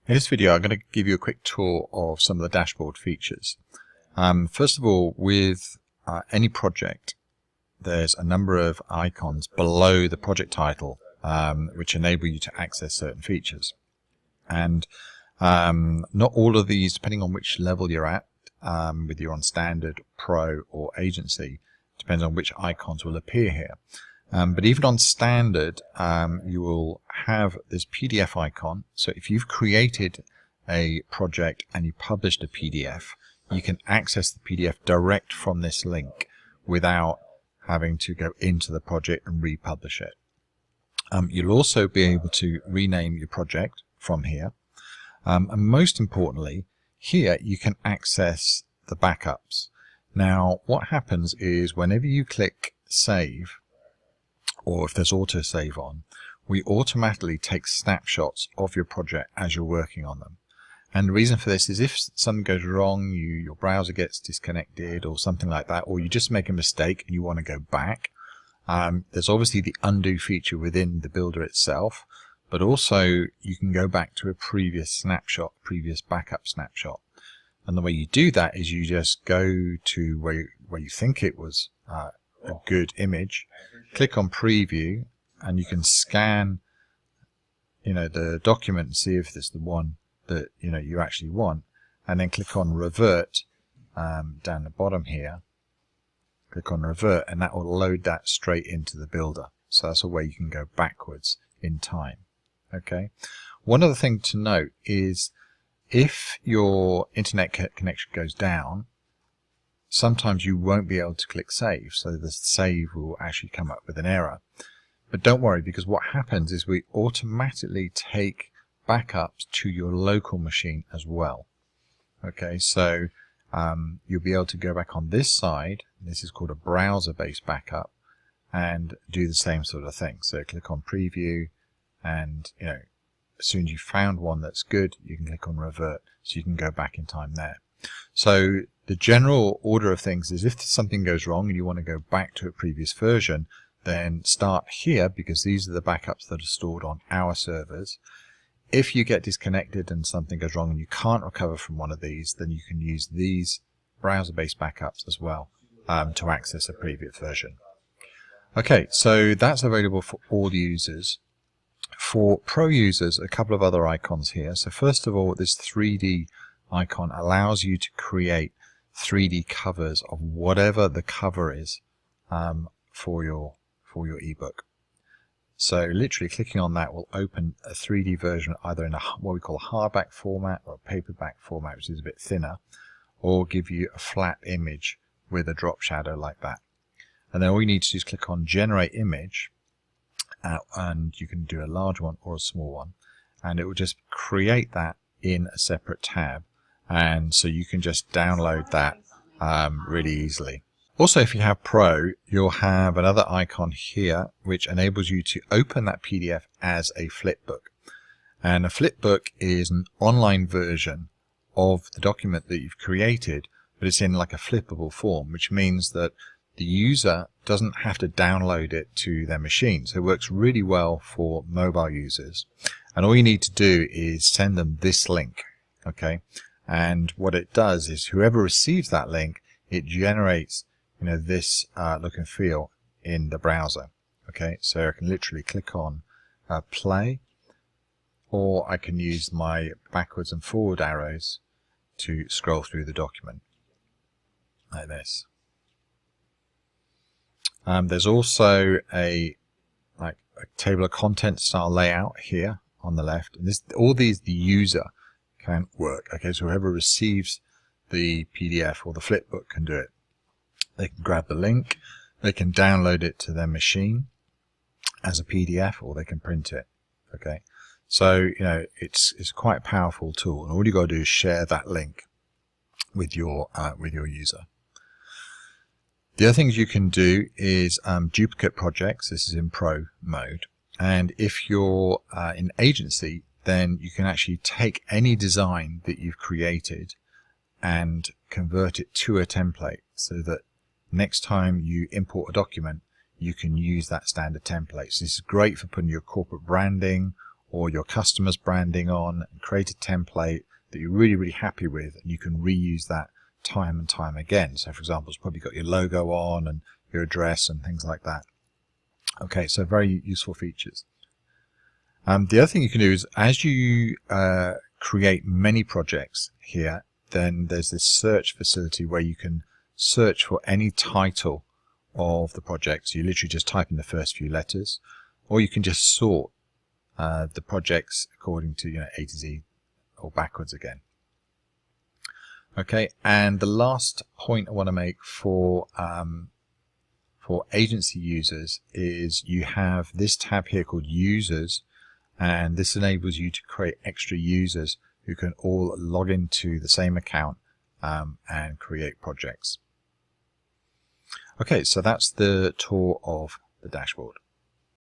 In this video, I'm going to give you a quick tour of some of the dashboard features. First of all, with any project, there's a number of icons below the project title which enable you to access certain features. And not all of these, depending on which level you're at, whether you're on standard, pro or agency, depends on which icons will appear here. But even on standard, you will have this PDF icon. So if you've created a project and you published a PDF, you can access the PDF direct from this link without having to go into the project and republish it. You'll also be able to rename your project from here. And most importantly, here you can access the backups. Now, what happens is whenever you click Save, or if there's autosave on, we automatically take snapshots of your project as you're working on them. And the reason for this is if something goes wrong, your browser gets disconnected or something like that, or you just make a mistake and you want to go back, there's obviously the undo feature within the builder itself, but also you can go back to a previous snapshot, previous backup snapshot. And the way you do that is you just go to where you think it was a good image, click on preview, and you can scan the document and see if it's the one that you actually want, and then click on revert down the bottom here. Click on revert and that will load that straight into the builder. So that's a way you can go backwards in time. Okay. One other thing to note is if your internet connection goes down, sometimes you won't be able to click save, so the save will actually come up with an error. But don't worry, because what happens is we automatically take backups to your local machine as well. Okay, so you'll be able to go back on this side, this is called a browser-based backup, and do the same sort of thing. So click on preview, and as soon as you've found one that's good, you can click on revert, so you can go back in time there. So the general order of things is if something goes wrong and you want to go back to a previous version, then start here, because these are the backups that are stored on our servers. If you get disconnected and something goes wrong and you can't recover from one of these, then you can use these browser-based backups as well to access a previous version. Okay, so that's available for all users. For pro users, a couple of other icons here. So first of all, this 3D icon allows you to create 3D covers of whatever the cover is for your ebook. So literally clicking on that will open a 3D version either in what we call a hardback format or a paperback format, which is a bit thinner, or give you a flat image with a drop shadow like that. And then all you need to do is click on generate image, and you can do a large one or a small one, and it will just create that in a separate tab, and so you can just download that really easily. Also, if you have Pro, you'll have another icon here which enables you to open that PDF as a flipbook. And a flipbook is an online version of the document that you've created, but it's in like a flippable form, which means that the user doesn't have to download it to their machine. So it works really well for mobile users. And all you need to do is send them this link. Okay. And what it does is whoever receives that link, it generates this look and feel in the browser. Okay, so I can literally click on play, or I can use my backwards and forward arrows to scroll through the document like this. There's also a table of contents style layout here on the left, and all these the user can work. Okay, so whoever receives the PDF or the flipbook can do it. They can grab the link, they can download it to their machine as a PDF, or they can print it. Okay, so it's quite a powerful tool, and all you got to do is share that link with your user. The other things you can do is duplicate projects. This is in Pro mode, and if you're in agency, then you can actually take any design that you've created and convert it to a template, so that next time you import a document, you can use that standard template. So this is great for putting your corporate branding or your customer's branding on, and create a template that you're really happy with, and you can reuse that time and time again. So for example, it's probably got your logo on and your address and things like that. Okay, so very useful features. The other thing you can do is, as you create many projects here, then there's this search facility where you can search for any title of the project. So you literally just type in the first few letters, or you can just sort the projects according to A to Z or backwards again. Okay, and the last point I want to make for agency users is you have this tab here called Users, and this enables you to create extra users who can all log into the same account and create projects. Okay, so that's the tour of the dashboard.